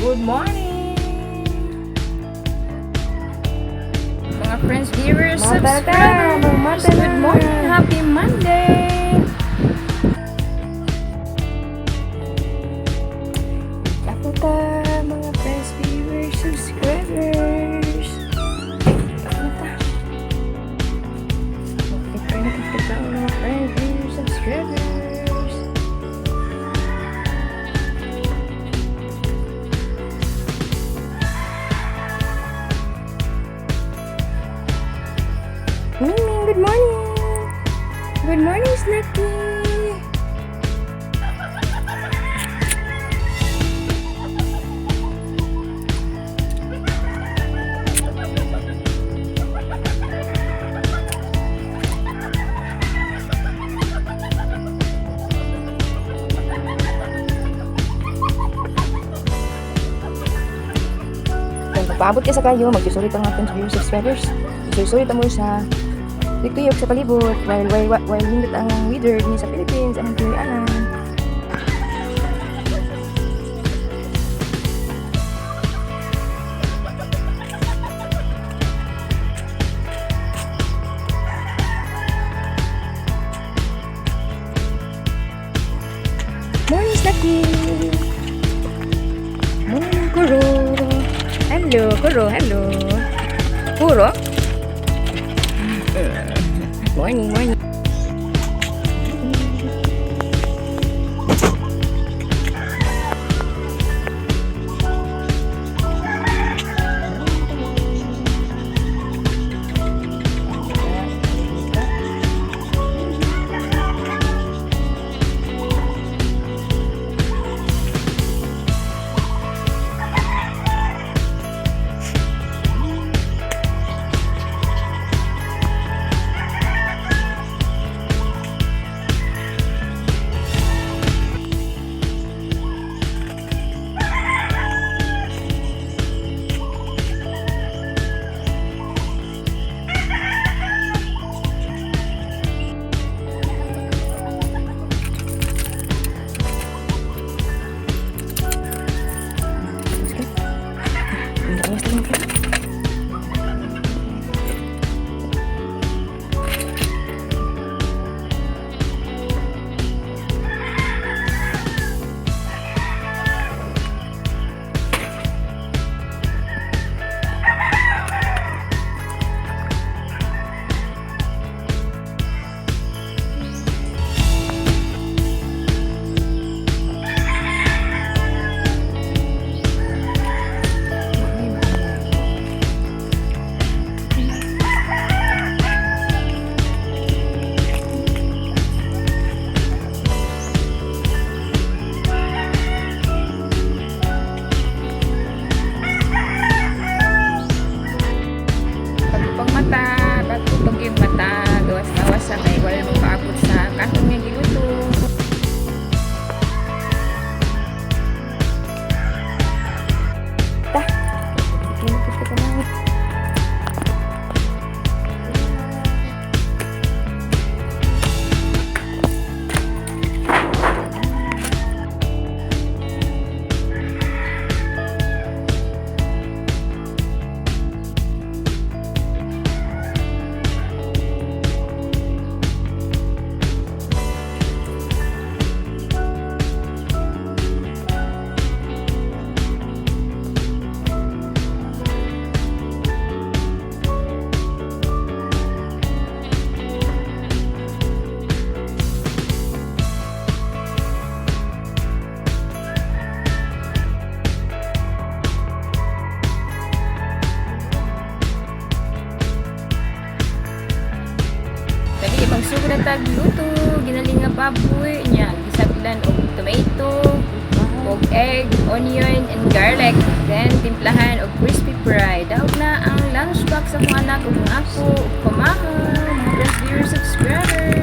Good morning, mga friends, viewers, subscribers. Good morning, happy Monday. Ako ta, mga friends, viewers, subscribers. Ako ta. Mga friends, viewers, subscribers. Ming, good morning. Good morning, Snacky. Kung paabot ka sa kayo, magsusulit ang ating viewers, subscribers. Magsusulit mo sa tuyok sa palibot while hindot ang weather din sa Philippines ang tiyuanan. Morning, Snacky! Morning, Kuro! Hello, Kuro! Hello! Kuro? Morning, morning. Pagtutog yung mata, gawas-gawas sa kay wala magpaabot sa kahon nga giluto. Ta. Kinupos ka na. Dali magsugod na tagluto, ginaling nga baboy niya, gisaglan og tomato, og egg, onion, and garlic. Then timplahan og crispy fry. Daog na ang lunchbox sa mga anak ug ako, kumaha, mga viewers, subscribers.